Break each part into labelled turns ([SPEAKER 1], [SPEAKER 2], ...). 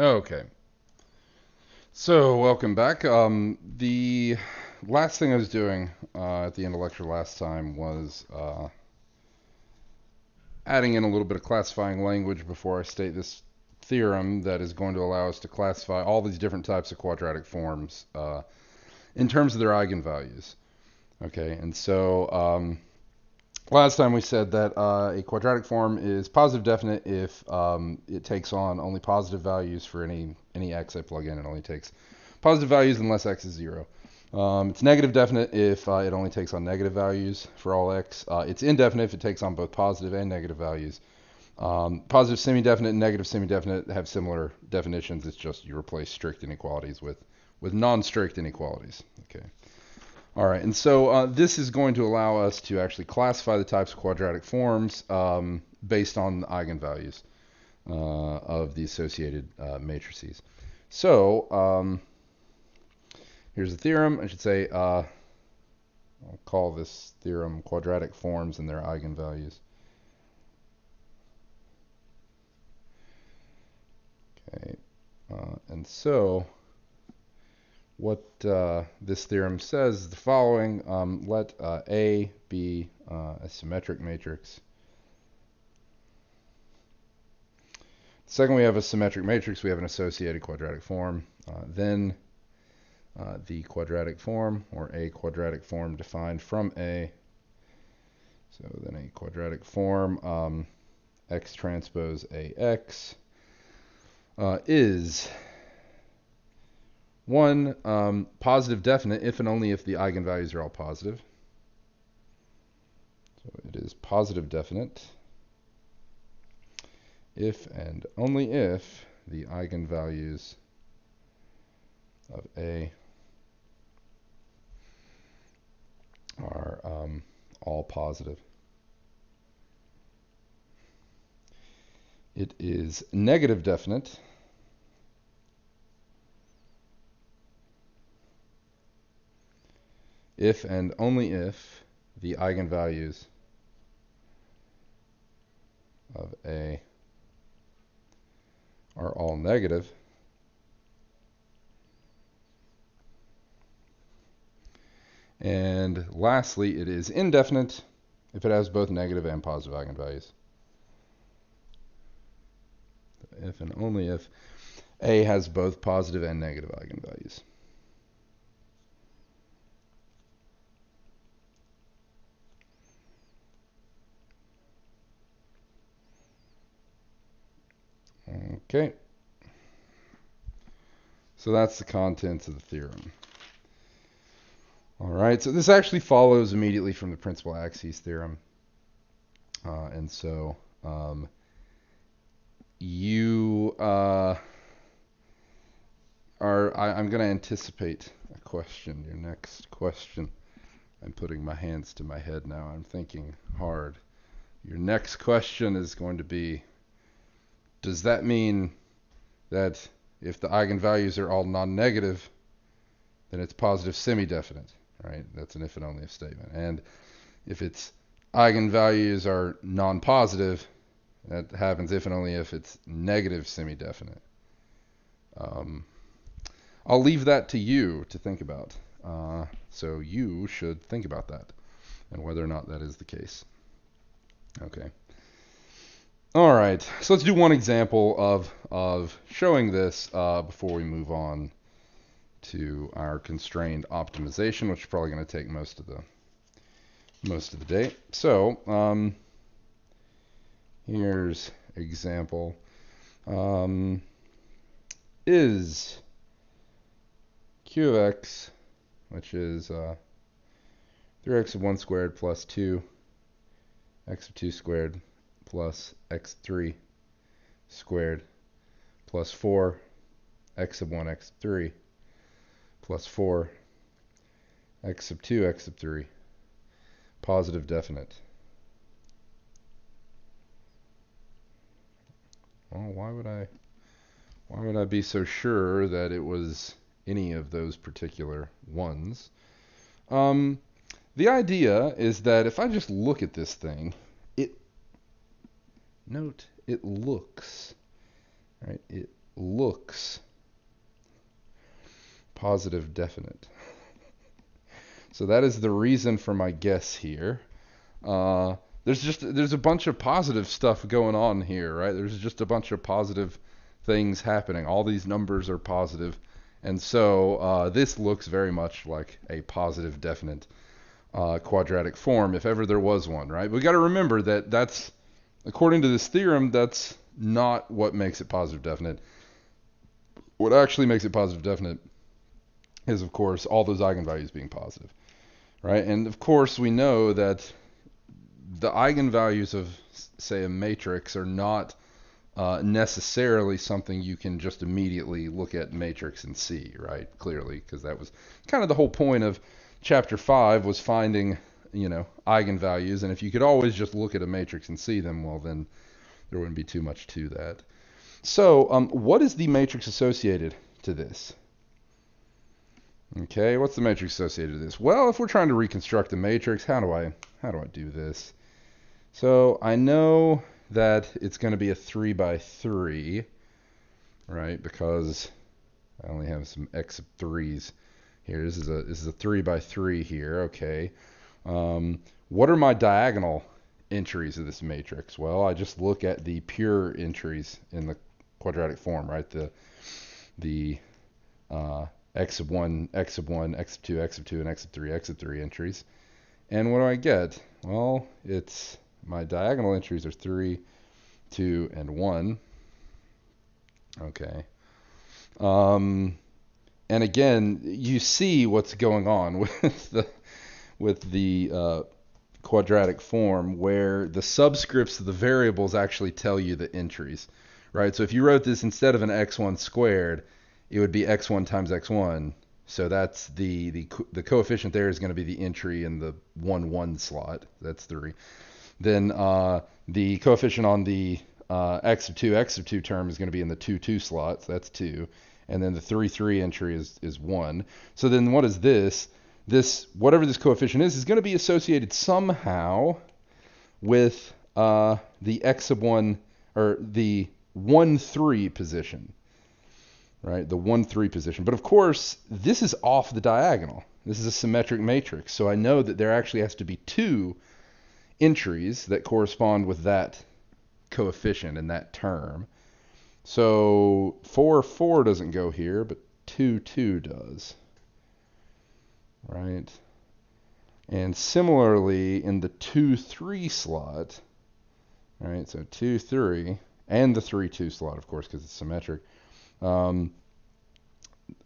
[SPEAKER 1] Okay, so welcome back. The last thing I was doing at the end of lecture last time was adding in a little bit of classifying language before I state this theorem that is going to allow us to classify all these different types of quadratic forms in terms of their eigenvalues. Okay, and so last time we said that a quadratic form is positive definite if it takes on only positive values for any x I plug in. It only takes positive values unless x is 0. It's negative definite if it only takes on negative values for all x. It's indefinite if it takes on both positive and negative values. Positive semi-definite and negative semi-definite have similar definitions. It's just you replace strict inequalities with non-strict inequalities. Okay. All right, and so this is going to allow us to actually classify the types of quadratic forms based on the eigenvalues of the associated matrices. So here's the theorem. I should say, I'll call this theorem quadratic forms and their eigenvalues. Okay, and so what this theorem says is the following. Let A be a symmetric matrix. Second, we have a symmetric matrix. We have an associated quadratic form. Then the quadratic form, or a quadratic form defined from A. So then a quadratic form, x transpose AX, is one, positive definite if and only if the eigenvalues are all positive. So it is positive definite if and only if the eigenvalues of A are all positive. It is negative definite if and only if the eigenvalues of A are all negative. And lastly, it is indefinite if it has both negative and positive eigenvalues. If and only if A has both positive and negative eigenvalues. Okay. So that's the contents of the theorem. All right, so this actually follows immediately from the principal axes theorem. And so you I'm going to anticipate a question, your next question. I'm putting my hands to my head now. I'm thinking hard. Your next question is going to be, does that mean that if the eigenvalues are all non-negative, then it's positive semi-definite, right? That's an if and only if statement. And if its eigenvalues are non-positive, that happens if and only if it's negative semi-definite. I'll leave that to you to think about. So you should think about that and whether or not that is the case. Okay. All right. So let's do one example of showing this before we move on to our constrained optimization, which is probably going to take most of the day. So here's example. Is q of x, which is 3x of 1 squared plus 2, x of 2 squared plus x3 squared plus 4, x of 1, x of 3 plus 4, x of 2, x of 3, positive definite. Well, why would I be so sure that it was any of those particular ones? The idea is that if I just look at this thing, it looks, right? It looks positive definite. So that is the reason for my guess here. There's a bunch of positive stuff going on here, right? There's just a bunch of positive things happening. All these numbers are positive, and so this looks very much like a positive definite quadratic form, if ever there was one, right? We got to remember that that's, according to this theorem, that's not what makes it positive definite. What actually makes it positive definite is, of course, all those eigenvalues being positive, right? And of course, we know that the eigenvalues of, say, a matrix are not necessarily something you can just immediately look at matrix and see, right? Clearly, because that was kind of the whole point of chapter 5, was finding, eigenvalues. And if you could always just look at a matrix and see them, well, then there wouldn't be too much to that. So what is the matrix associated to this? Okay, what's the matrix associated to this? Well, if we're trying to reconstruct the matrix, how do I do this? So I know that it's going to be a 3 by 3, right? Because I only have some x sub 3's here. This is a 3 by 3 here. Okay. What are my diagonal entries of this matrix? Well, I just look at the pure entries in the quadratic form, right? The x sub 1, x sub 1, x sub 2, x sub 2, and x sub 3 entries. And what do I get? Well, it's my diagonal entries are 3, 2, and 1. Okay. And again, you see what's going on with the quadratic form, where the subscripts of the variables actually tell you the entries, right? So if you wrote this instead of an x1 squared, it would be x1 times x1. So that's the coefficient there is going to be the entry in the 1, 1 slot. That's 3. Then the coefficient on the x sub 2 term is going to be in the 2, 2 slot. So that's 2. And then the 3, 3 entry is 1. So then what is this? Whatever this coefficient is going to be associated somehow with the x sub 1, or the 1, 3 position, right? The 1, 3 position. But of course, this is off the diagonal. This is a symmetric matrix. So I know that there actually has to be 2 entries that correspond with that coefficient in that term. So 4, 4 doesn't go here, but 2, 2 does. Right? And similarly, in the 2, 3 slot, right? So 2, 3, and the 3, 2 slot, of course, because it's symmetric. I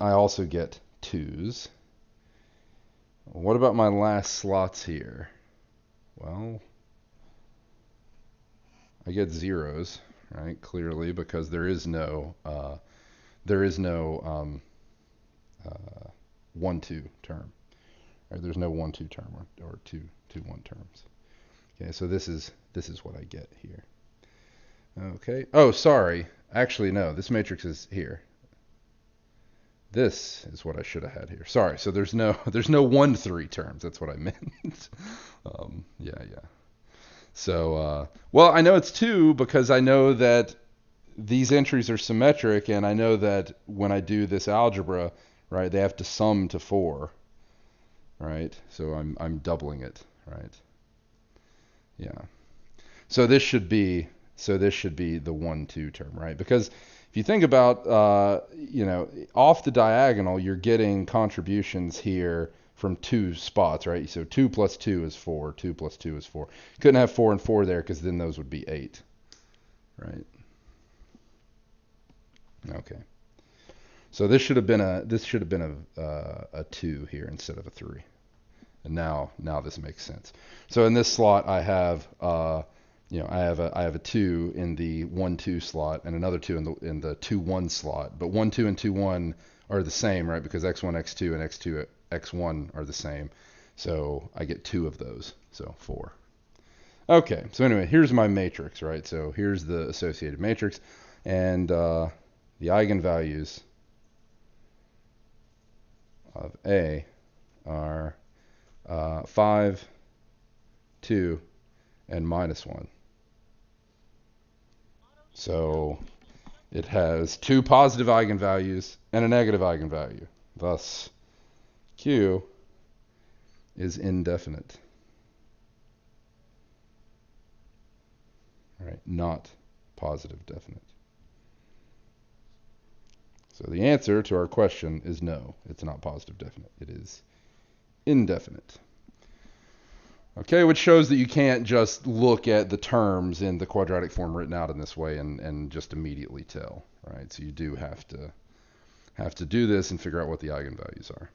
[SPEAKER 1] also get 2's. What about my last slots here? Well, I get 0's, right? Clearly, because there is no 1, 2 term. Or there's no 1, 2 term or 2, 2, 1 terms. Okay, so this is what I get here. Okay. Oh, sorry. Actually, no. This matrix is here. This is what I should have had here. Sorry. So there's no 1, 3 terms. That's what I meant. Yeah. So, well, I know it's 2 because I know that these entries are symmetric, and I know that when I do this algebra, right, they have to sum to 4, right? So I'm doubling it, right? Yeah. So this should be the 1, 2 term, right? Because if you think about, off the diagonal, you're getting contributions here from 2 spots, right? So 2 plus 2 is 4. 2 plus 2 is 4. Couldn't have 4 and 4 there because then those would be 8, right? Okay. So this should have been a 2 here instead of a 3. And now this makes sense. So in this slot, I have I have a 2 in the 1, 2 slot and another 2 in the 2, 1 slot. But 1, 2 and 2, 1 are the same, right? Because x1, x2, and x2, x1 are the same. So I get 2 of those. So 4. Okay. So anyway, here's my matrix, right? So here's the associated matrix, and the eigenvalues of A are 5, 2, and -1. So It has two positive eigenvalues and a negative eigenvalue. Thus, Q is indefinite. Right? Not positive definite. So the answer to our question is no, it's not positive definite. It is indefinite. Okay, which shows that you can't just look at the terms in the quadratic form written out in this way and just immediately tell, right? So you do have to do this and figure out what the eigenvalues are.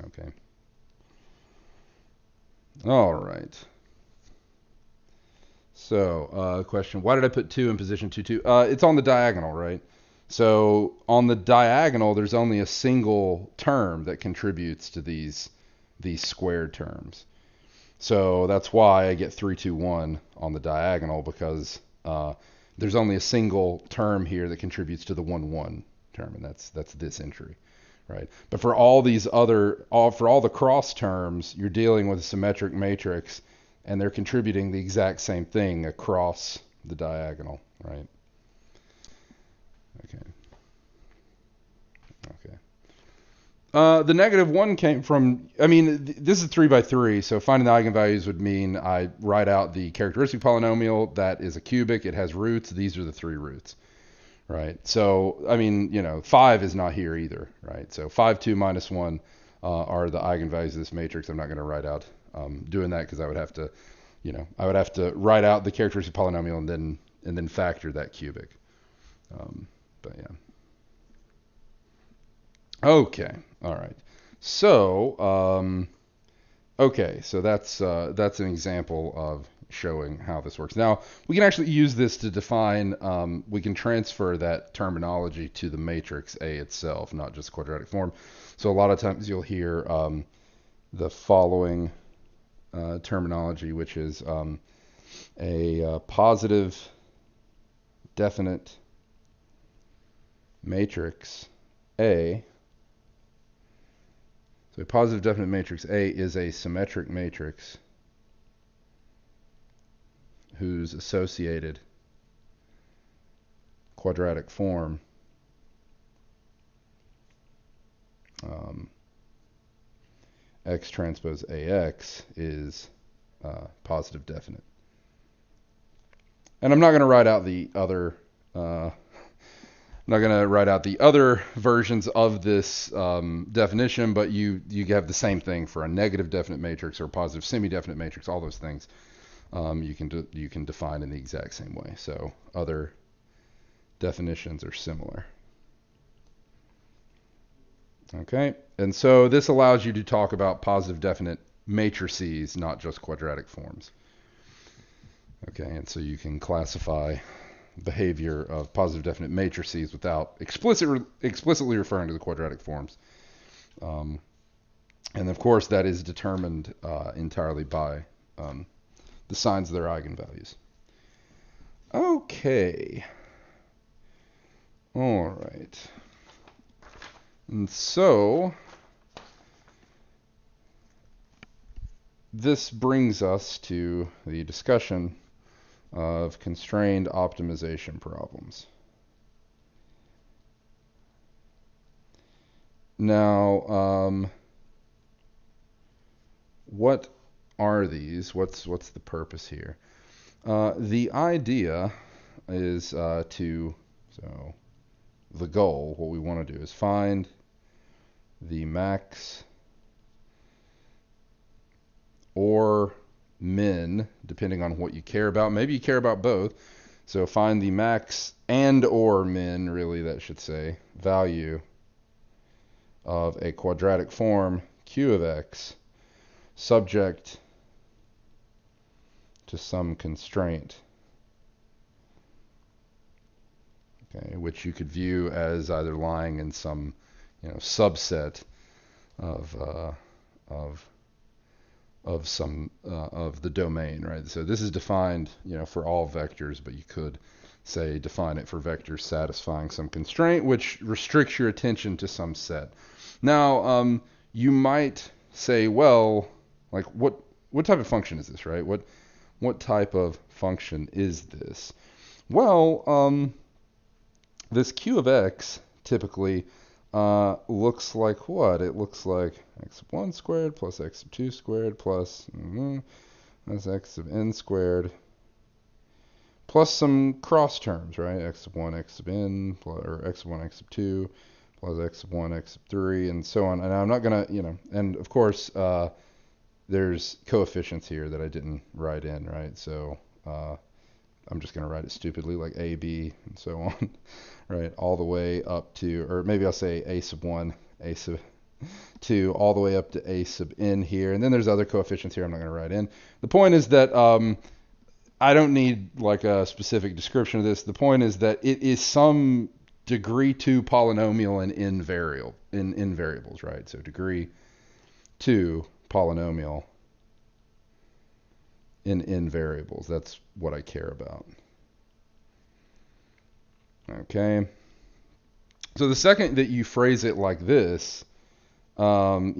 [SPEAKER 1] Okay. All right. So, question, why did I put 2 in position 2, 2? It's on the diagonal, right? So on the diagonal, there's only a single term that contributes to these squared terms. So that's why I get 3, 2, 1 on the diagonal, because there's only a single term here that contributes to the 1, 1 term, and that's this entry, right? But for all these other, for all the cross terms, you're dealing with a symmetric matrix, and they're contributing the exact same thing across the diagonal, right? Okay. The negative 1 came from, this is 3 by 3, so finding the eigenvalues would mean I write out the characteristic polynomial that is a cubic. It has roots. These are the 3 roots, right? So, 5 is not here either, right? So 5, 2, minus 1 are the eigenvalues of this matrix. I'm not going to write out doing that because I would have to, write out the characteristic polynomial and then factor that cubic. But yeah. Okay. All right. So, okay. So that's an example of showing how this works. Now, we can actually use this to define, we can transfer that terminology to the matrix A itself, not just quadratic form. So a lot of times you'll hear the following terminology, which is a positive definite matrix A. So a positive definite matrix A is a symmetric matrix whose associated quadratic form X transpose AX is positive definite. And I'm not going to write out the other versions of this definition, but you have the same thing for a negative definite matrix or a positive semi-definite matrix. All those things you can define in the exact same way. So other definitions are similar. Okay, and so this allows you to talk about positive definite matrices, not just quadratic forms. Okay, and so you can classify behavior of positive definite matrices without explicitly referring to the quadratic forms. And of course, that is determined entirely by the signs of their eigenvalues. Okay. All right. And so this brings us to the discussion of constrained optimization problems. Now, what are these? What's the purpose here? The idea is the goal, what we want to do is find the max or min, depending on what you care about. Maybe you care about both. So find the max and or min, really, that should say, value of a quadratic form Q of X subject to some constraint. Okay, which you could view as either lying in some, subset of the domain, right? So this is defined, for all vectors, but you could say define it for vectors satisfying some constraint, which restricts your attention to some set. Now, you might say, well, like what type of function is this, right? What type of function is this? Well, this Q of x typically looks like what? It looks like x sub 1 squared plus x sub 2 squared plus that's x sub n squared plus some cross terms, right? X sub 1, x sub n, plus, or x sub 1, x sub 2, plus x sub 1, x sub 3, and so on. And I'm not going to, and of course, there's coefficients here that I didn't write in, right? So I'm just going to write it stupidly, like a, b, and so on, right? All the way up to, or maybe I'll say a sub 1, a sub 2, all the way up to a sub n here. And then there's other coefficients here I'm not going to write in. The point is that I don't need like a specific description of this. The point is that it is some degree 2 polynomial in variables, right? So degree 2 polynomial in variables. That's what I care about. Okay. So the second that you phrase it like this, then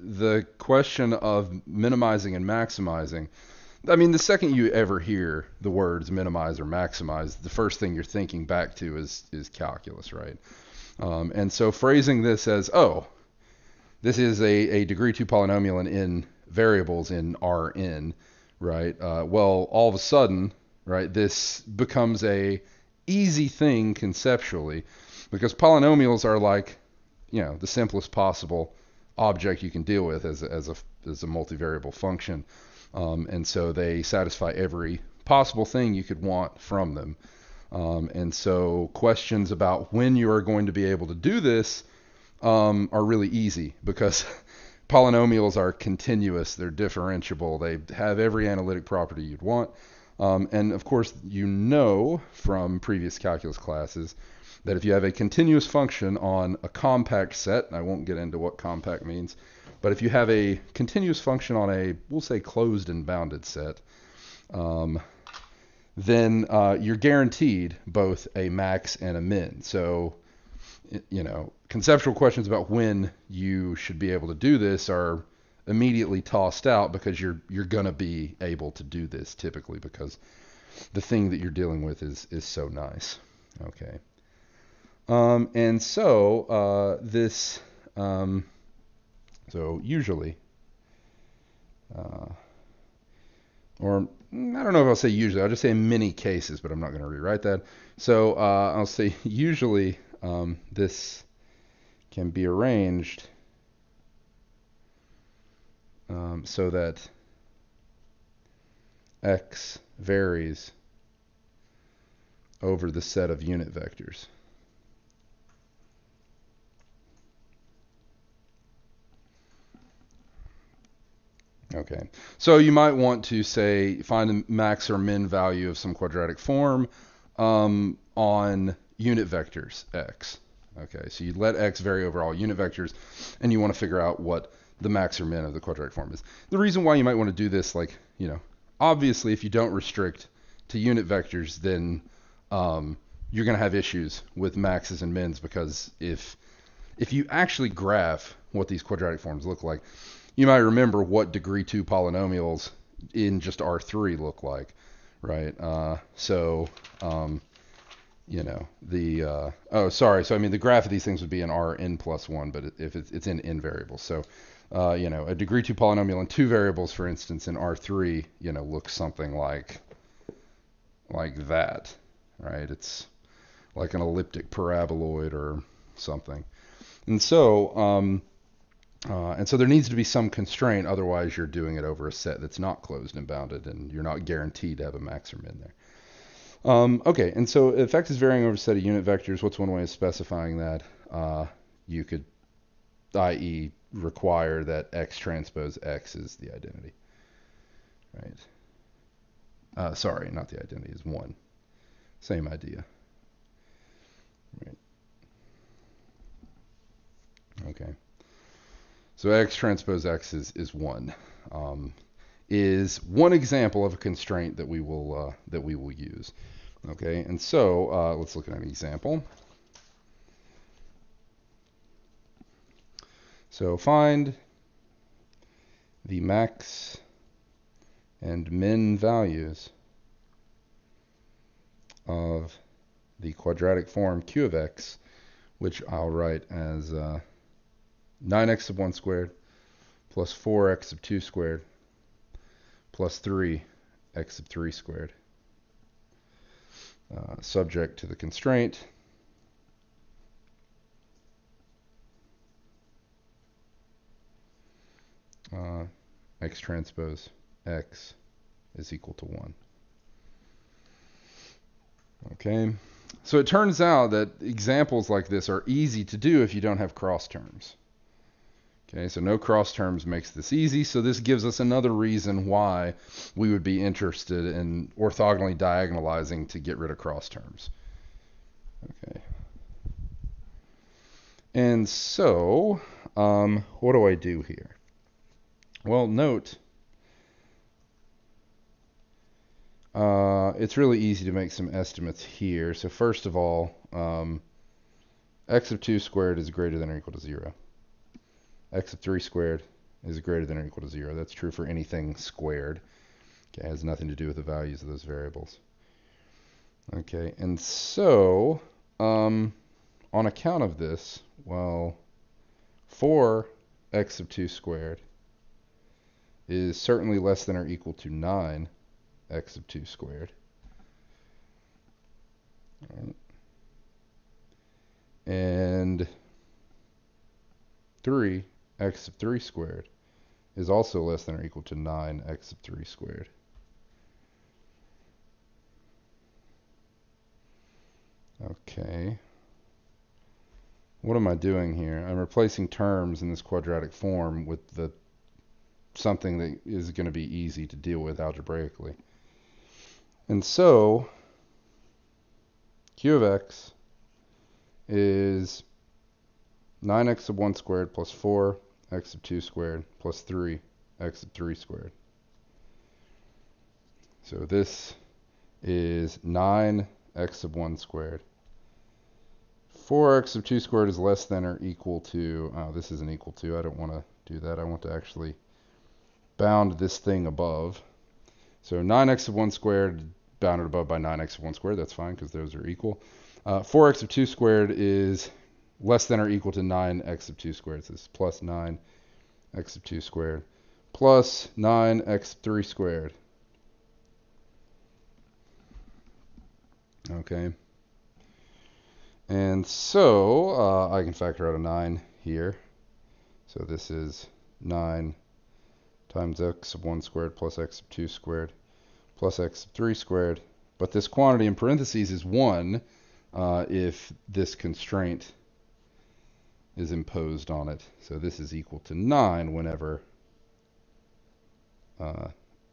[SPEAKER 1] the question of minimizing and maximizing, I mean, the second you ever hear the words minimize or maximize, the first thing you're thinking back to is calculus, right? And so phrasing this as, oh, this is a degree 2 polynomial in variables in Rn, right? Well, all of a sudden, right, this becomes a easy thing conceptually, because polynomials are like, the simplest possible object you can deal with as a multivariable function. And so they satisfy every possible thing you could want from them. And so questions about when you are going to be able to do this are really easy, because polynomials are continuous, they're differentiable, they have every analytic property you'd want. And of course, from previous calculus classes that if you have a continuous function on a compact set, and I won't get into what compact means, but if you have a continuous function on a, we'll say, closed and bounded set, then you're guaranteed both a max and a min. So, conceptual questions about when you should be able to do this are immediately tossed out, because you're going to be able to do this typically, because the thing that you're dealing with is so nice. Okay. And so this, so usually, or I don't know if I'll say usually, I'll just say in many cases, but I'm not going to rewrite that. So I'll say usually this can be arranged so that x varies over the set of unit vectors. Okay, so you might want to say find the max or min value of some quadratic form on unit vectors x. Okay, so you let x vary over all unit vectors, and you want to figure out what the max or min of the quadratic form is. The reason why you might want to do this, obviously if you don't restrict to unit vectors, then you're going to have issues with maxes and mins, because if you actually graph what these quadratic forms look like, you might remember what degree 2 polynomials in just R3 look like, right? So the graph of these things would be in Rn plus 1, but if it's in n variables. So, a degree 2 polynomial in 2 variables, for instance, in R3, looks something like that, right? It's like an elliptic paraboloid or something. And so there needs to be some constraint, otherwise you're doing it over a set that's not closed and bounded, and you're not guaranteed to have a max or min there. Okay, and so if x is varying over a set of unit vectors, what's one way of specifying that? You could, i.e., require that x transpose x is the identity, right? Sorry, not the identity, is 1. Same idea. Right. Okay. So x transpose x is 1. Is one example of a constraint that we will use. Okay, and so let's look at an example. So find the max and min values of the quadratic form q of x, which I'll write as 9x sub 1 squared plus 4x sub 2 squared plus 3x sub 3 squared, subject to the constraint x transpose x is equal to 1. Okay, so it turns out that examples like this are easy to do if you don't have cross terms. Okay, so no cross terms makes this easy, so this gives us another reason why we would be interested in orthogonally diagonalizing to get rid of cross terms. Okay. And so, what do I do here? Well, note, it's really easy to make some estimates here. So first of all, x of 2 squared is greater than or equal to 0. X of 3 squared is greater than or equal to 0. That's true for anything squared. Okay, it has nothing to do with the values of those variables. Okay, and so, on account of this, well, 4x of 2 squared is certainly less than or equal to 9x of 2 squared. All right. And 3x of 3 squared is also less than or equal to 9x of 3 squared. Okay. What am I doing here? I'm replacing terms in this quadratic form with something that is going to be easy to deal with algebraically. And so, q of x is 9x sub 1 squared plus 4x of 2 squared plus 3x of 3 squared. So this is 9x sub 1 squared. 4x of 2 squared is less than or equal to, oh, this isn't equal to, I don't want to do that. I want to actually bound this thing above. So 9x of 1 squared bounded above by 9x of 1 squared, that's fine because those are equal. 4x of 2 squared is less than or equal to 9x of 2 squared. So this is plus 9x of 2 squared plus 9x of 3 squared. Okay. And so I can factor out a 9 here. So this is 9 times x of 1 squared plus x of 2 squared plus x of 3 squared. But this quantity in parentheses is 1 if this constraint is imposed on it. So this is equal to 9 whenever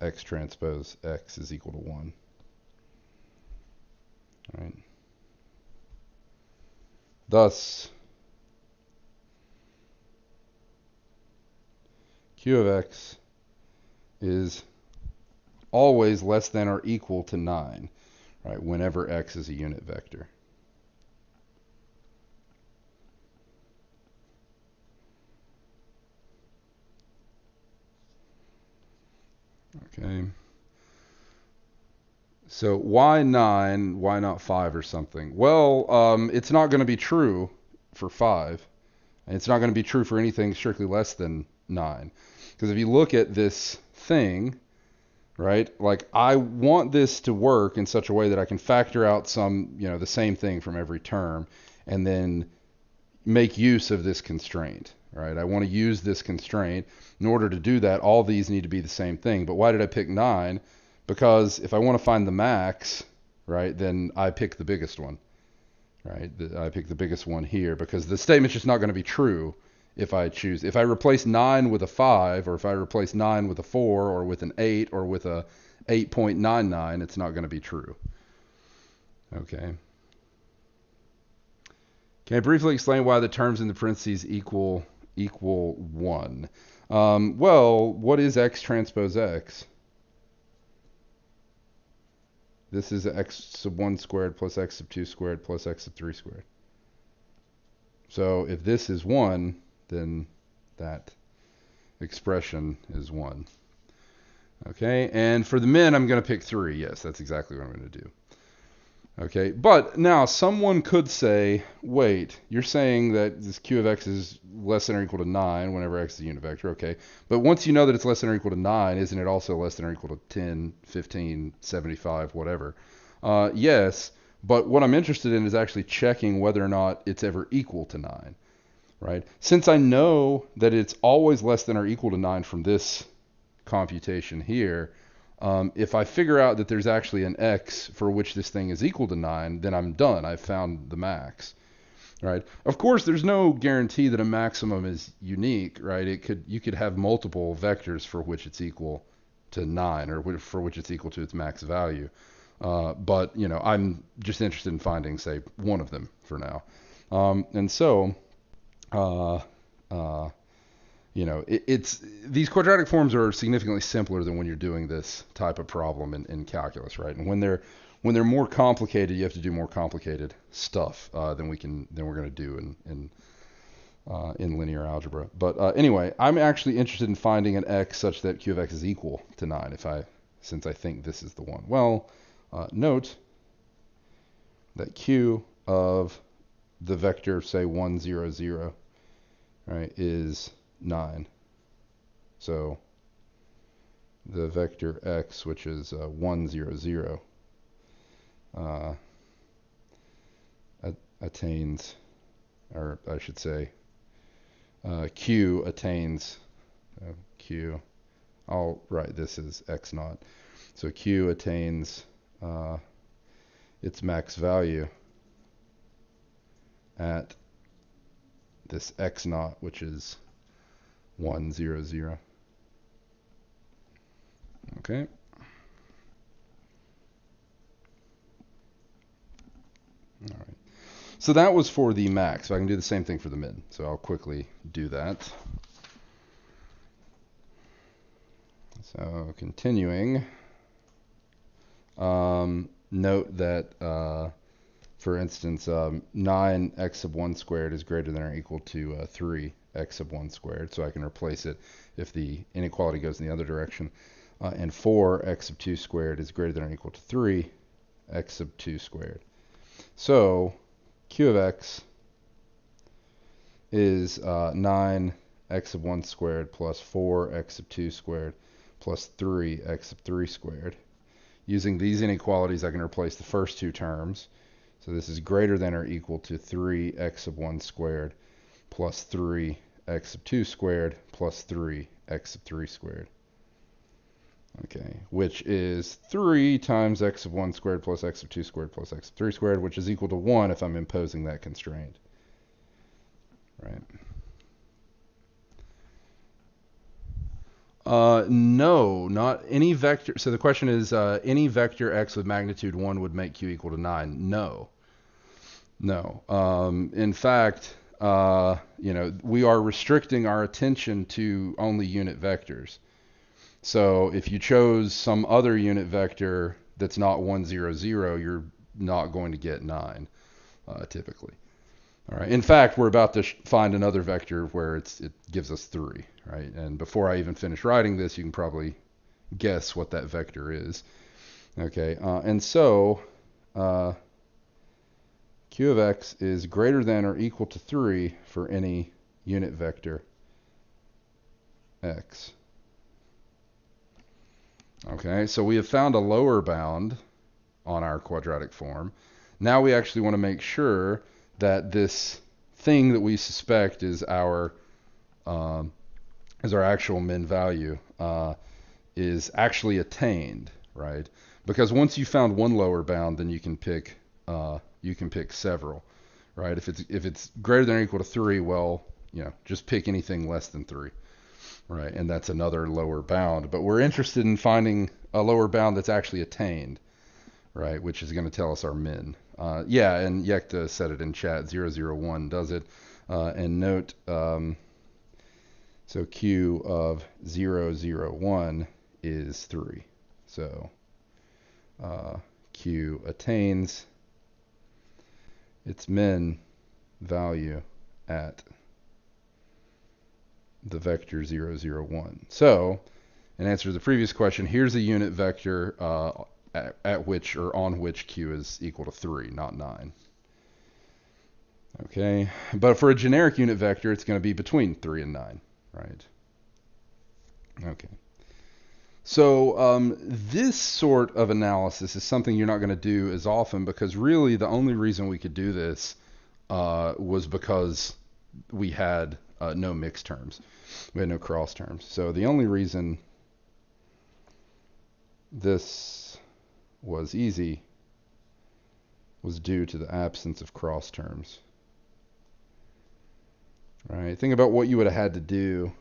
[SPEAKER 1] x transpose x is equal to 1. All right. Thus, q of x is always less than or equal to 9, right, whenever x is a unit vector. Okay. So why 9? Why not 5 or something? Well, it's not going to be true for 5. And it's not going to be true for anything strictly less than 9. Because if you look at this thing, right, like I want this to work in such a way that I can factor out some, the same thing from every term and then make use of this constraint, right? I want to use this constraint. In order to do that, all these need to be the same thing. But why did I pick 9? Because if I want to find the max, right, then I pick the biggest one, right? I pick the biggest one here because the statement's just not going to be true if I choose. If I replace 9 with a 5, or if I replace 9 with a 4, or with an 8, or with a 8.99, it's not going to be true. Okay. Can I briefly explain why the terms in the parentheses equal 1? Well, what is x transpose x? This is x sub 1 squared plus x sub 2 squared plus x sub 3 squared. So if this is 1, then that expression is 1. Okay, and for the min, I'm going to pick 3. Yes, that's exactly what I'm going to do. Okay, but now someone could say, wait, you're saying that this q of x is less than or equal to 9 whenever x is a unit vector, okay. But once you know that it's less than or equal to 9, isn't it also less than or equal to 10, 15, 75, whatever? Yes, but what I'm interested in is actually checking whether or not it's ever equal to 9, right? Since I know that it's always less than or equal to 9 from this computation here, if I figure out that there's actually an x for which this thing is equal to 9, then I'm done. I've found the max, right? Of course, there's no guarantee that a maximum is unique, right? You could have multiple vectors for which it's equal to 9 or for which it's equal to its max value. But, I'm just interested in finding, say, one of them for now. And so, it's these quadratic forms are significantly simpler than when you're doing this type of problem in calculus, right? And when they're more complicated, you have to do more complicated stuff than we're going to do in linear algebra. But anyway, I'm actually interested in finding an x such that q of x is equal to 9 since I think this is the one. Well, note that q of the vector, say 1, 0, 0, right, is 9. So the vector x, which is 1, 0, 0, attains, or I should say, q attains q. I'll write this as x naught. So q attains its max value at this x naught, which is 1, 0, 0. Okay. All right. So that was for the max. So I can do the same thing for the min. So I'll quickly do that. So continuing, note that, for instance, 9x sub 1 squared is greater than or equal to 3x sub 1 squared. So I can replace it if the inequality goes in the other direction. And 4x sub 2 squared is greater than or equal to 3x sub 2 squared. So q of x is 9x sub 1 squared plus 4x sub 2 squared plus 3x sub 3 squared. Using these inequalities, I can replace the first two terms. So this is greater than or equal to 3x sub 1 squared plus 3x sub 2 squared plus 3x sub 3 squared. Okay, which is 3 times x sub 1 squared plus x sub 2 squared plus x sub 3 squared, which is equal to 1 if I'm imposing that constraint. Right. No, not any vector. So the question is, any vector x with magnitude 1 would make q equal to 9. No. In fact, we are restricting our attention to only unit vectors. So if you chose some other unit vector that's not 1, 0, 0, you're not going to get 9, typically. All right. In fact, we're about to find another vector where it gives us 3, right? And before I even finish writing this, you can probably guess what that vector is. Okay. And so q of x is greater than or equal to 3 for any unit vector x. Okay, so we have found a lower bound on our quadratic form. Now we actually want to make sure that this thing that we suspect is our actual min value is actually attained, right? Because once you found one lower bound, then you can pick several, right? If it's greater than or equal to 3, well, just pick anything less than 3. Right, and that's another lower bound. But we're interested in finding a lower bound that's actually attained, right, which is going to tell us our min. Yeah, and Yekta said it in chat, 001 does it. And note, so q of 001 is 3. So q attains its min value at the vector 0, 0, 1. So, in answer to the previous question, here's a unit vector at which or on which q is equal to 3, not 9. Okay, but for a generic unit vector, it's going to be between 3 and 9, right? Okay. So this sort of analysis is something you're not going to do as often, because really the only reason we could do this was because we had no mixed terms. We had no cross terms. So the only reason this was easy was due to the absence of cross terms. Right? Think about what you would have had to do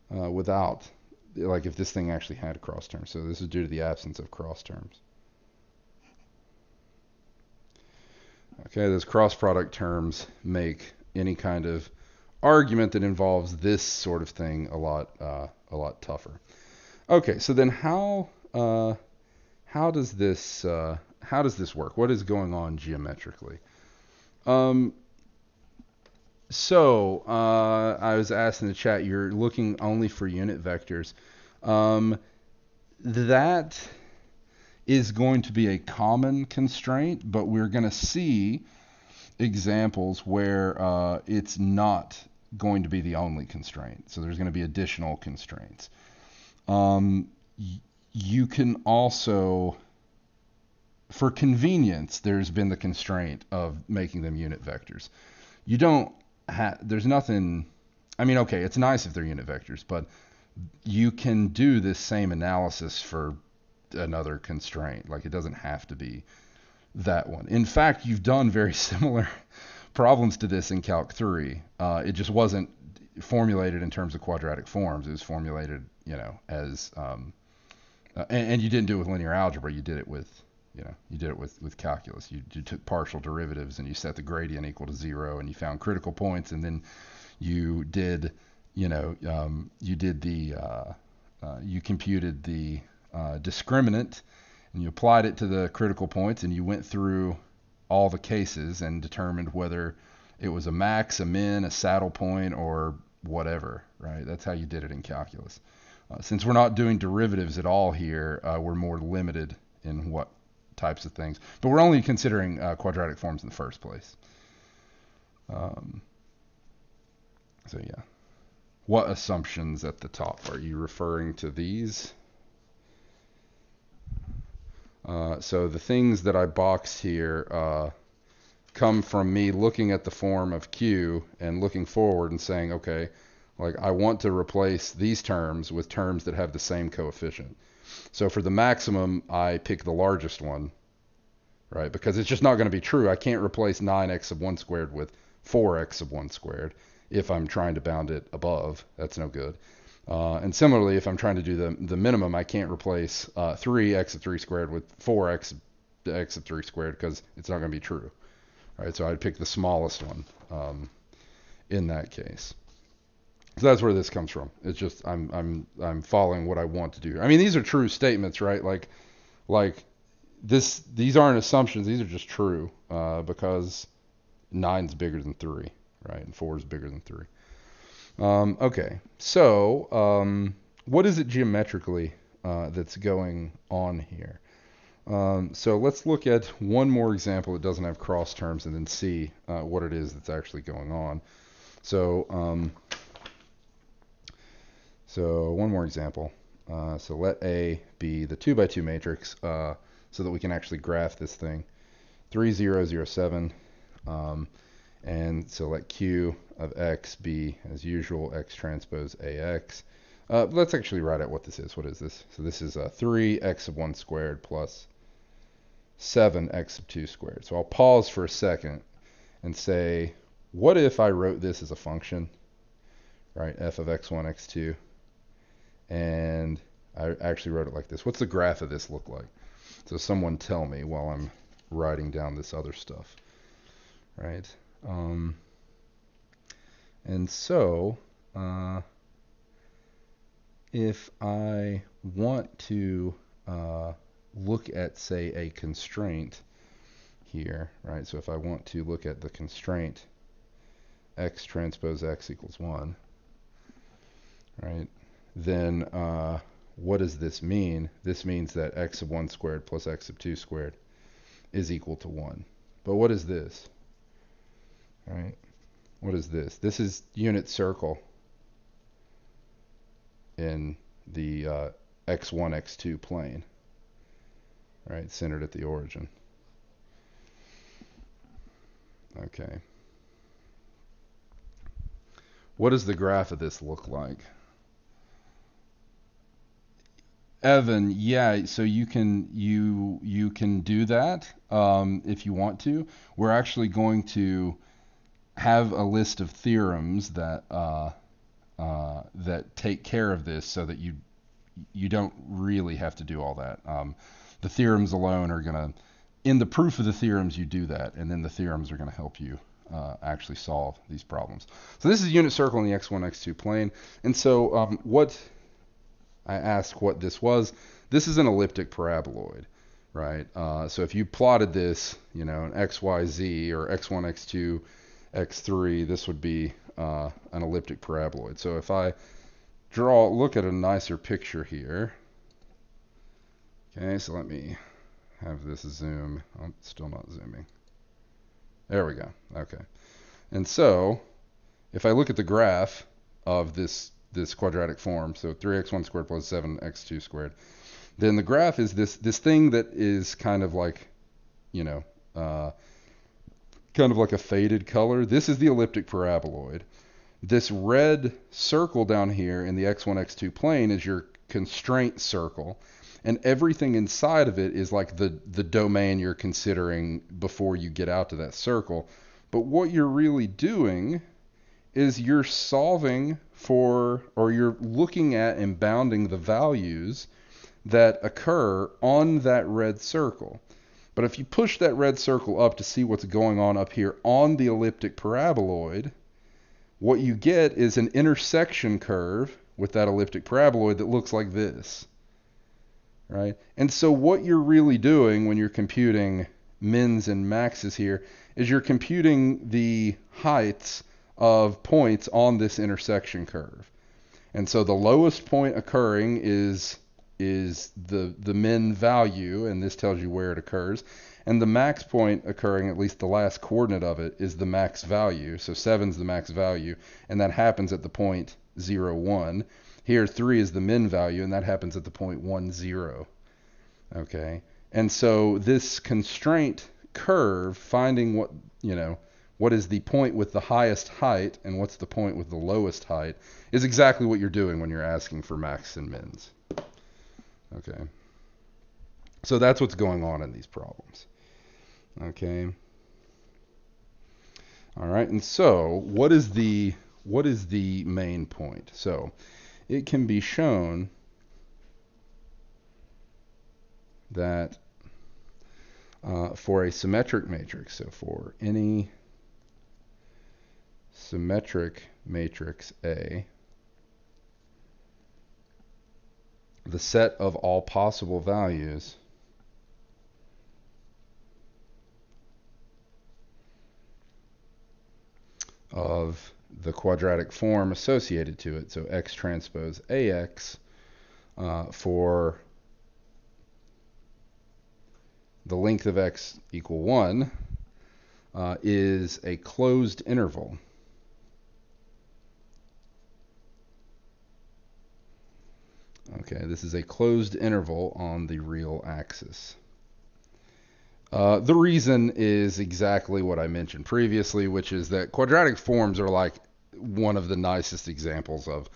[SPEAKER 1] without, like if this thing actually had cross terms. So this is due to the absence of cross terms. Okay, those cross product terms make any kind of argument that involves this sort of thing a lot tougher. Okay, so then how does this work? What is going on geometrically? So I was asked in the chat, you're looking only for unit vectors. That is going to be a common constraint, but we're going to see examples where it's not going to be the only constraint. So there's going to be additional constraints. You can also, for convenience, there's been the constraint of making them unit vectors. You don't there's nothing, I mean, okay, it's nice if they're unit vectors, but you can do this same analysis for another constraint. Like, it doesn't have to be that one. In fact, you've done very similar problems to this in Calc 3. It just wasn't formulated in terms of quadratic forms. It was formulated, as, and you didn't do it with linear algebra. You did it with, with calculus. You took partial derivatives and you set the gradient equal to 0 and you found critical points, and then you did, you computed the discriminant and you applied it to the critical points, and you went through all the cases and determined whether it was a max, a min, a saddle point, or whatever, right? That's how you did it in calculus. Since we're not doing derivatives at all here, we're more limited in what types of things, but we're only considering quadratic forms in the first place. So yeah, what assumptions at the top? Are you referring to these? So the things that I boxed here come from me looking at the form of Q and looking forward and saying, okay, like I want to replace these terms with terms that have the same coefficient. So for the maximum, I pick the largest one, right? Because it's just not going to be true. I can't replace 9x sub 1 squared with 4x sub 1 squared if I'm trying to bound it above. That's no good. And similarly, if I'm trying to do the minimum, I can't replace 3x sub 3 squared with 4x sub 3 squared, because it's not going to be true. Right? So I'd pick the smallest one in that case. So that's where this comes from. It's just I'm following what I want to do. I mean, these are true statements, right? Like these aren't assumptions. These are just true because 9's bigger than 3, right? And 4 is bigger than 3. Okay, so what is it geometrically that's going on here? So let's look at one more example that doesn't have cross terms and then see what it is that's actually going on. So one more example. So let A be the 2 by 2 matrix so that we can actually graph this thing. 3, 0, 0, 7. And so let Q of X be, as usual, X transpose AX. Let's actually write out what this is. What is this? So this is 3x sub 1 squared plus 7x sub 2 squared. So I'll pause for a second and say, what if I wrote this as a function, right? F of x1, x2. And I actually wrote it like this. What's the graph of this look like? So someone tell me while I'm writing down this other stuff, right? And so if I want to look at, say, a constraint here, right? So if I want to look at the constraint x transpose x equals 1, right? Then what does this mean? This means that x sub 1 squared plus x sub 2 squared is equal to 1. But what is this? All right. What is this? This is unit circle in the x1, x2 plane, right? Centered at the origin. Okay. What does the graph of this look like? Evan, yeah, so you can do that if you want to. We're actually going to have a list of theorems that that take care of this, so that you don't really have to do all that. The theorems alone are gonna, in the proof of the theorems, you do that, and then the theorems are gonna help you actually solve these problems. So this is unit circle in the x1, x2 plane, and so what I asked what this was. This is an elliptic paraboloid, right? So if you plotted this, you know, an x, y, z, or x1, x2, x3, this would be an elliptic paraboloid. So if I look at a nicer picture here. Okay, so let me have this zoom. I'm still not zooming. There we go. Okay. And so if I look at the graph of this quadratic form, so 3x1 squared plus 7x2 squared, then the graph is this thing that is kind of like, you know, kind of like a faded color. This is the elliptic paraboloid. This red circle down here in the x1, x2 plane is your constraint circle, and everything inside of it is like the domain you're considering before you get out to that circle. But what you're really doing is you're solving for, or you're looking at and bounding the values that occur on that red circle. But if you push that red circle up to see what's going on up here on the elliptic paraboloid, what you get is an intersection curve with that elliptic paraboloid that looks like this, right? And so what you're really doing when you're computing mins and maxes here is you're computing the heights of points on this intersection curve. And so the lowest point occurring is the min value, and this tells you where it occurs. And the max point occurring, at least the last coordinate of it, is the max value. So 7 is the max value, and that happens at the point 0, 1. Here 3 is the min value, and that happens at the point 1, 0. Okay? And so this constraint curve, finding what, you know, what is the point with the highest height and what's the point with the lowest height, is exactly what you're doing when you're asking for max and mins. Okay. So that's what's going on in these problems. Okay. All right. And so what is the main point? So it can be shown that for a symmetric matrix, so for any symmetric matrix A, the set of all possible values of the quadratic form associated to it, so x transpose AX, for the length of x equal 1, is a closed interval. Okay, this is a closed interval on the real axis. The reason is exactly what I mentioned previously, which is that quadratic forms are like one of the nicest examples of,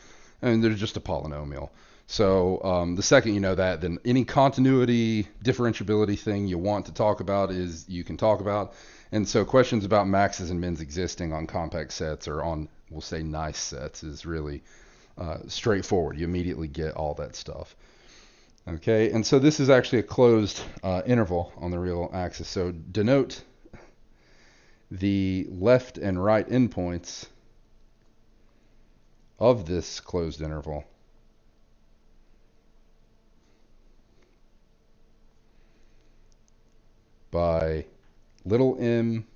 [SPEAKER 1] I mean, they're just a polynomial. So the second you know that, then any continuity, differentiability thing you want to talk about you can talk about. And so questions about maxes and mins existing on compact sets or on, we'll say, nice sets is really straightforward. You immediately get all that stuff. Okay, and so this is actually a closed interval on the real axis. So denote the left and right endpoints of this closed interval by little m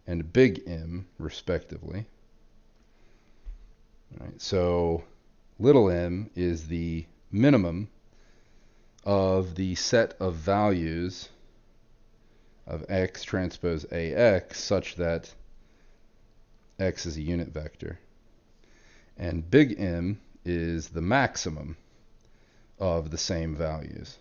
[SPEAKER 1] and big M, respectively. All right, so little m is the minimum of the set of values of x transpose ax such that x is a unit vector. And big M is the maximum of the same values.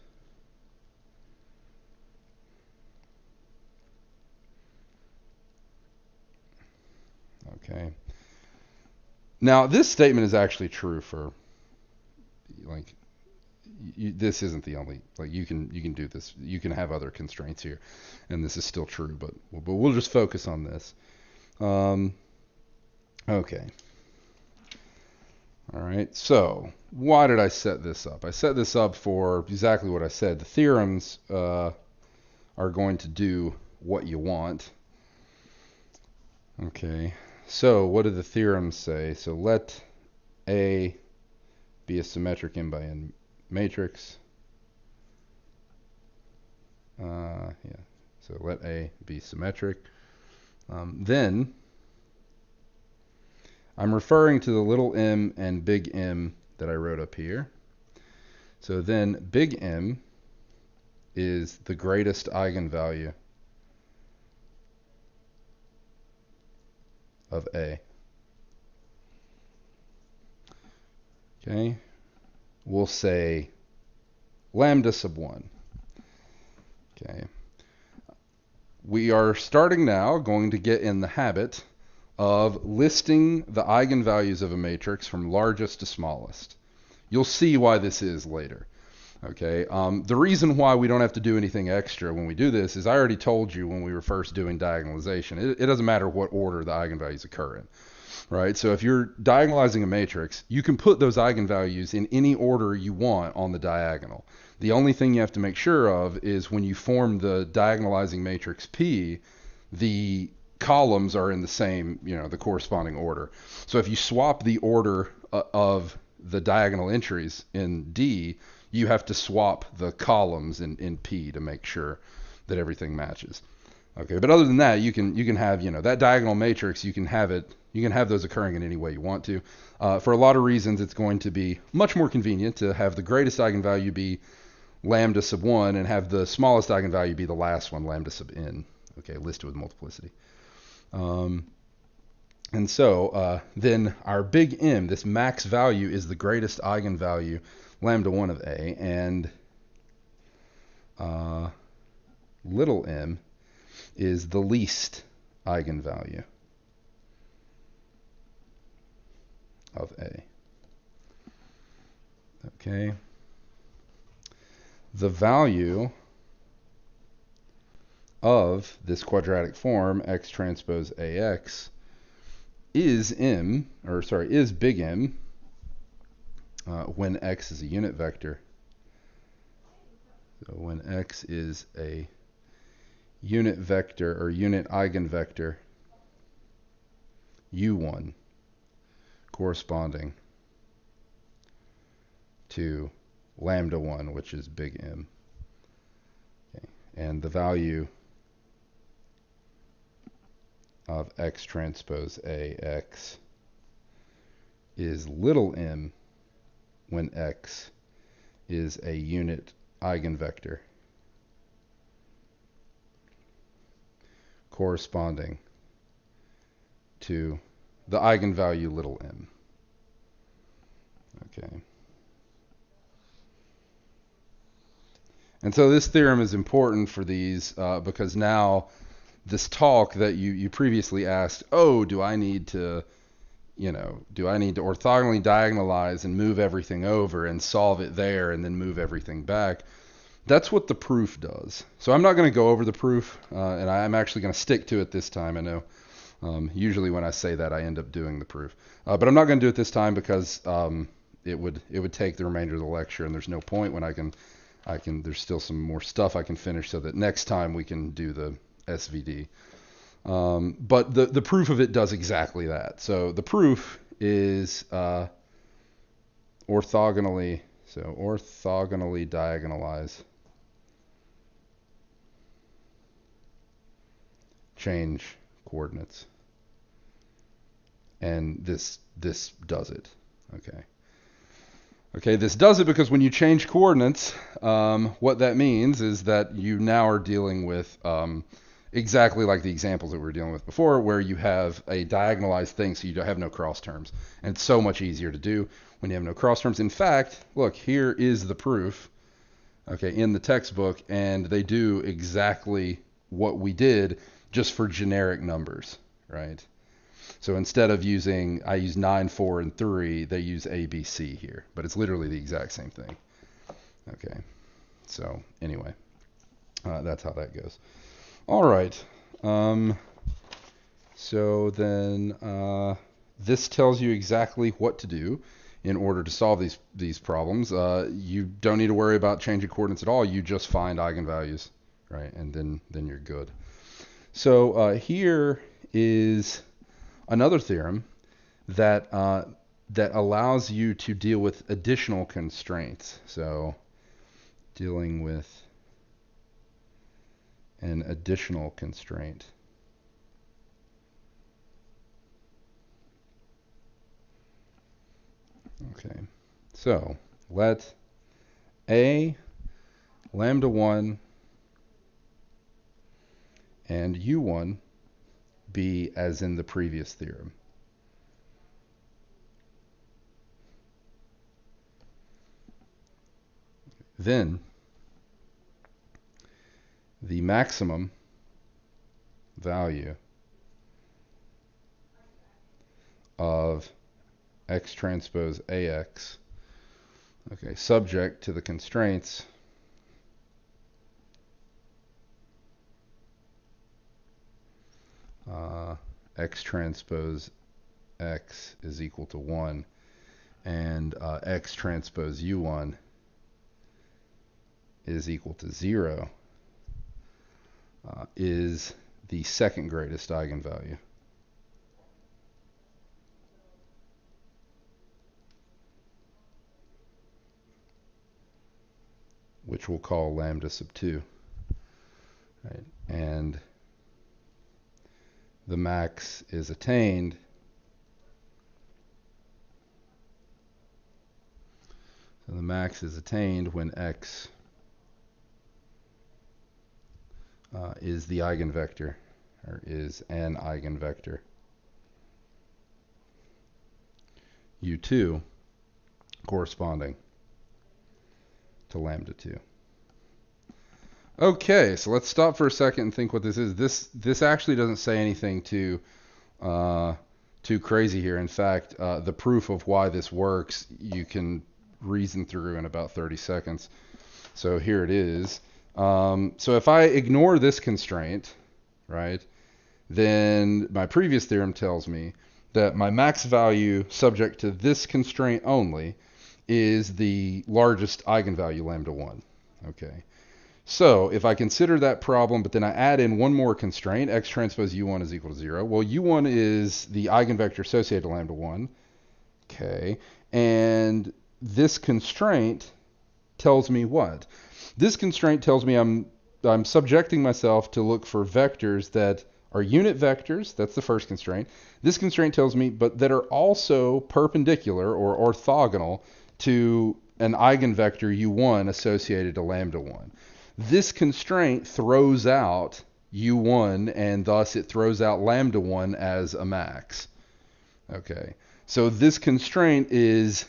[SPEAKER 1] Okay. Now, this statement is actually true for, like, this isn't the only, like, you can do this. You can have other constraints here, and this is still true, but we'll just focus on this. Okay. All right, so why did I set this up? I set this up for exactly what I said. The theorems are going to do what you want. Okay, so what do the theorems say? So let A be a symmetric n by n matrix. Yeah, so let A be symmetric. Then I'm referring to the little m and big M that I wrote up here. So then big M is the greatest eigenvalue of A. Okay, we'll say lambda sub 1. Okay, we are starting now going to get in the habit of listing the eigenvalues of a matrix from largest to smallest. You'll see why this is later. Okay, the reason why we don't have to do anything extra when we do this is I already told you when we were first doing diagonalization. It doesn't matter what order the eigenvalues occur in, right? So if you're diagonalizing a matrix, you can put those eigenvalues in any order you want on the diagonal. The only thing you have to make sure of is when you form the diagonalizing matrix P, the columns are in the same, the corresponding order. So if you swap the order of the diagonal entries in D, you have to swap the columns in P to make sure that everything matches. Okay, but other than that, you can have, that diagonal matrix, you can have those occurring in any way you want to. For a lot of reasons, it's going to be much more convenient to have the greatest eigenvalue be lambda sub 1 and have the smallest eigenvalue be the last one, lambda sub n, okay, listed with multiplicity. And so then our big M, this max value, is the greatest eigenvalue, lambda 1 of A, and little m is the least eigenvalue of A. Okay. The value of this quadratic form, x transpose AX, is big M when x is a unit vector. So when x is a unit vector or unit eigenvector U1 corresponding to lambda 1, which is big M. Okay. And the value of x transpose AX is little m when x is a unit eigenvector corresponding to the eigenvalue little m. Okay. And so this theorem is important for these because now this talk that you previously asked, do I need to orthogonally diagonalize and move everything over and solve it there and then move everything back? That's what the proof does. So I'm not going to go over the proof, and I'm actually going to stick to it this time. I know usually when I say that I end up doing the proof, but I'm not going to do it this time because it would take the remainder of the lecture, and there's no point when there's still some more stuff I can finish so that next time we can do the SVD. But the proof of it does exactly that. So the proof is orthogonally diagonalize, change coordinates, and this does it. Okay. Okay, this does it because when you change coordinates, what that means is that you now are dealing with exactly like the examples that we were dealing with before, where you have a diagonalized thing, so you have no cross terms. And it's so much easier to do when you have no cross terms. In fact, look, here is the proof, okay, in the textbook, and they do exactly what we did just for generic numbers, right? So instead of using, I use 9, 4, and 3, they use A, B, C here. But it's literally the exact same thing. Okay, so anyway, that's how that goes. All right. So then this tells you exactly what to do in order to solve these problems. You don't need to worry about changing coordinates at all. You just find eigenvalues, right? And then you're good. So here is another theorem that that allows you to deal with additional constraints. So dealing with an additional constraint. Okay, so let A, lambda 1, and U1 be as in the previous theorem. Then the maximum value of x transpose AX, okay, subject to the constraints x transpose x is equal to 1 and x transpose U1 is equal to 0 is the second greatest eigenvalue, which we'll call lambda sub 2, right? And the max is attained when x is the eigenvector, or is an eigenvector. U2 corresponding to lambda 2. Okay, so let's stop for a second and think what this is. This actually doesn't say anything too crazy here. In fact, the proof of why this works you can reason through in about 30 seconds. So here it is. So if I ignore this constraint, right, then my previous theorem tells me that my max value subject to this constraint only is the largest eigenvalue, lambda 1. Okay. So if I consider that problem, but then I add in one more constraint, x transpose U1 is equal to 0. Well, U1 is the eigenvector associated to lambda 1. Okay. And this constraint tells me what? This constraint tells me I'm subjecting myself to look for vectors that are unit vectors. That's the first constraint. This constraint tells me, but that are also perpendicular or orthogonal to an eigenvector U1 associated to lambda 1. This constraint throws out U1, and thus it throws out lambda 1 as a max. Okay, so this constraint is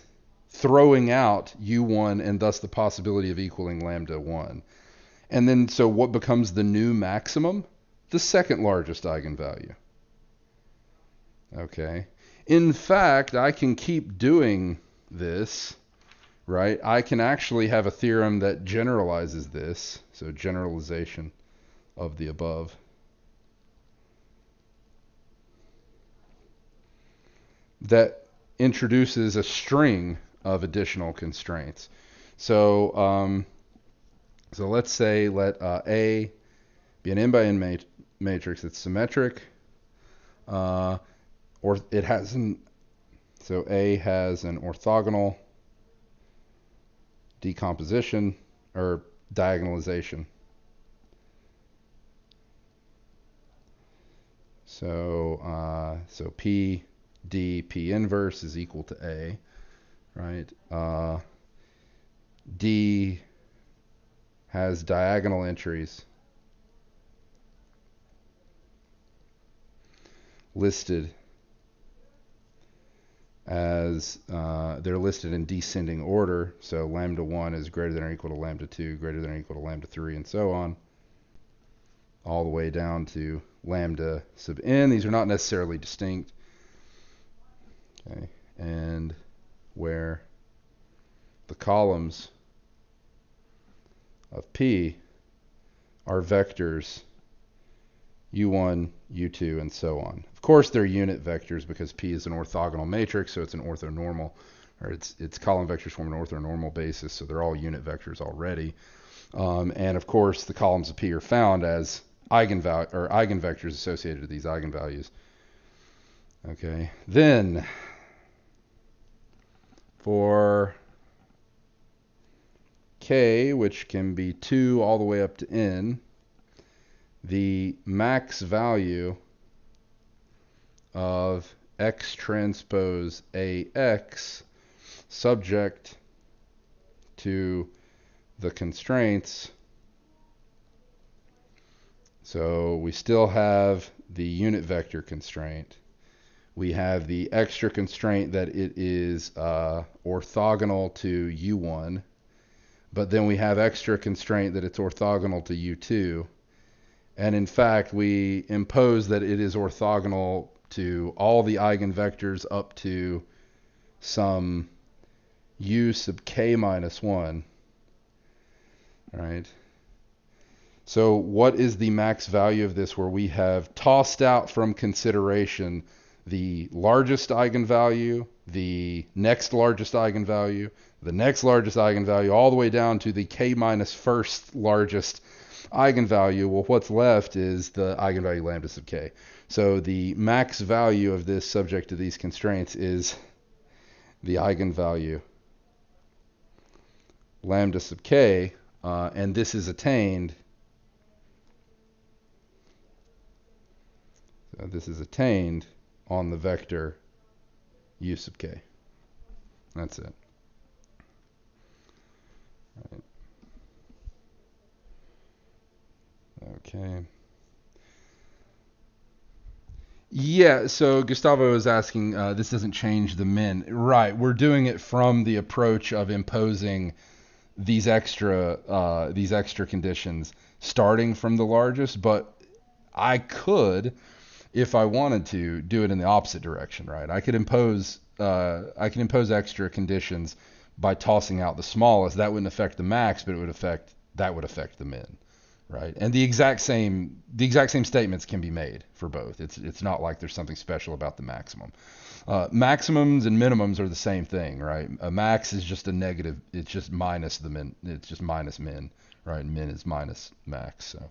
[SPEAKER 1] throwing out U1 and thus the possibility of equaling lambda 1. And then, so what becomes the new maximum? The second largest eigenvalue. Okay, in fact, I can keep doing this, right? I can actually have a theorem that generalizes this, so generalization of the above. That introduces a string of additional constraints. So, so let's say let A be an n by n matrix that's symmetric, or it has so A has an orthogonal decomposition or diagonalization. So P D P inverse is equal to A, right? D has diagonal entries listed as they're listed in descending order. So lambda 1 is greater than or equal to lambda 2, greater than or equal to lambda 3, and so on, all the way down to lambda sub n. These are not necessarily distinct. Okay, and where the columns of P are vectors u1, u2, and so on. Of course, they're unit vectors because P is an orthogonal matrix, so it's an orthonormal, or its column vectors form an orthonormal basis, so they're all unit vectors already. And of course, the columns of P are found as eigenvectors associated with these eigenvalues. Okay, then for K, which can be 2 all the way up to n, the max value of x transpose AX subject to the constraints. So we still have the unit vector constraint. We have the extra constraint that it is orthogonal to u1, but then we have extra constraint that it's orthogonal to u2. And in fact, we impose that it is orthogonal to all the eigenvectors up to some u sub k minus 1. Right? So what is the max value of this, where we have tossed out from consideration the largest eigenvalue, the next largest eigenvalue, the next largest eigenvalue, all the way down to the k minus first largest eigenvalue? Well, what's left is the eigenvalue lambda sub k. So the max value of this subject to these constraints is the eigenvalue lambda sub k, and this is attained. So this is attained on the vector u sub k. That's it. All right. Okay. Yeah, so Gustavo is asking, this doesn't change the min. Right, we're doing it from the approach of imposing these extra conditions starting from the largest, but I could, if I wanted to, do it in the opposite direction, right? I could impose extra conditions by tossing out the smallest. That wouldn't affect the max, but that would affect the min. Right, and the exact same statements can be made for both. It's not like there's something special about the maximum. Maximums and minimums are the same thing, right? A max is just a negative. It's just minus the min. It's just minus min, right? And min is minus max. So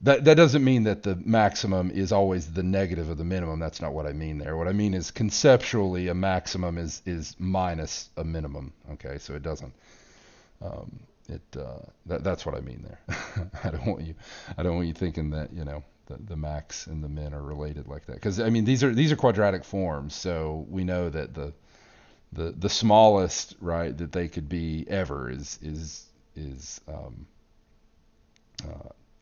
[SPEAKER 1] that doesn't mean that the maximum is always the negative of the minimum. That's not what I mean there. What I mean is conceptually a maximum is minus a minimum. Okay, so it doesn't. That's what I mean there. I don't want you thinking that the max and the min are related like that, because I mean these are quadratic forms, so we know that the smallest, right, that they could be ever is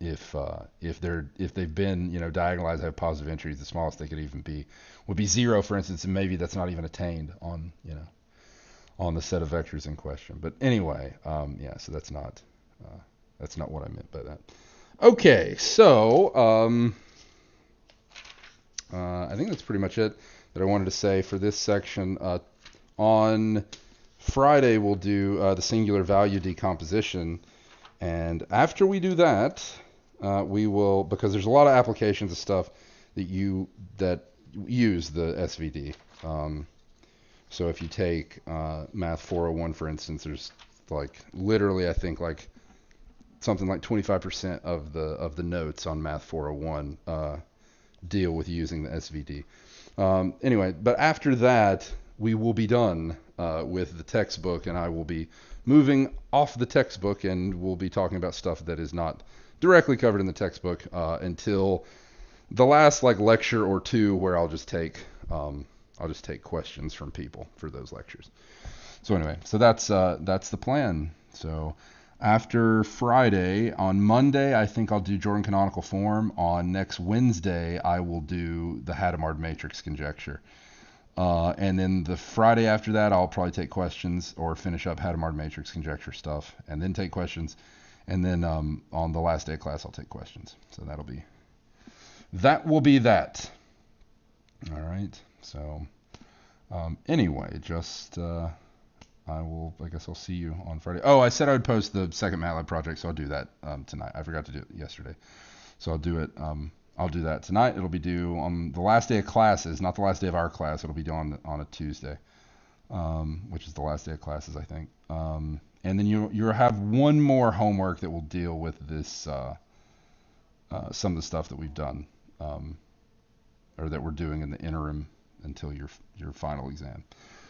[SPEAKER 1] if they've been diagonalized, have positive entries, the smallest they could even be would be 0, for instance, and maybe that's not even attained on on the set of vectors in question. But anyway, yeah, so that's not what I meant by that. Okay, so I think that's pretty much it that I wanted to say for this section. On Friday, we'll do the singular value decomposition, and after we do that, we will, because there's a lot of applications of stuff that use the SVD. So if you take Math 401, for instance, there's literally I think something like 25% of the notes on Math 401 deal with using the SVD. Anyway, but after that we will be done with the textbook, and I will be moving off the textbook, and we'll be talking about stuff that is not directly covered in the textbook until the last lecture or two, where I'll just take questions from people for those lectures. So anyway, so that's the plan. So after Friday, on Monday, I think I'll do Jordan canonical form. On next Wednesday, I will do the Hadamard matrix conjecture. And then the Friday after that, I'll probably take questions or finish up Hadamard matrix conjecture stuff, and then take questions. And then on the last day of class, I'll take questions. So that will be that. All right. So anyway, just I guess I'll see you on Friday. Oh, I said I would post the second MATLAB project, so I'll do that tonight. I forgot to do it yesterday, so I'll do it. I'll do that tonight. It'll be due on the last day of classes, not the last day of our class. It'll be due on a Tuesday, which is the last day of classes, I think. And then you'll have one more homework that will deal with this, some of the stuff that we've done, or that we're doing in the interim until your final exam.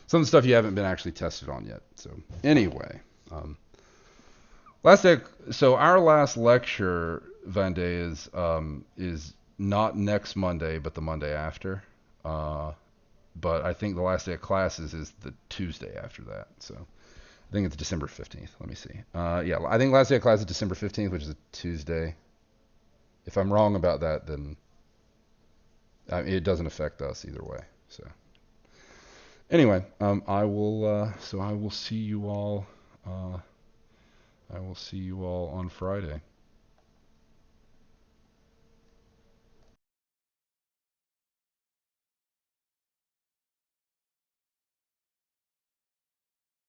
[SPEAKER 1] Some of the stuff you haven't been actually tested on yet. So anyway, last day. So our last lecture, Vande, is not next Monday, but the Monday after. But I think the last day of classes is the Tuesday after that. So I think it's December 15th. Let me see. Yeah, I think last day of class is December 15th, which is a Tuesday. If I'm wrong about that, then it doesn't affect us either way. So anyway, I will see you all. I will see you all on Friday.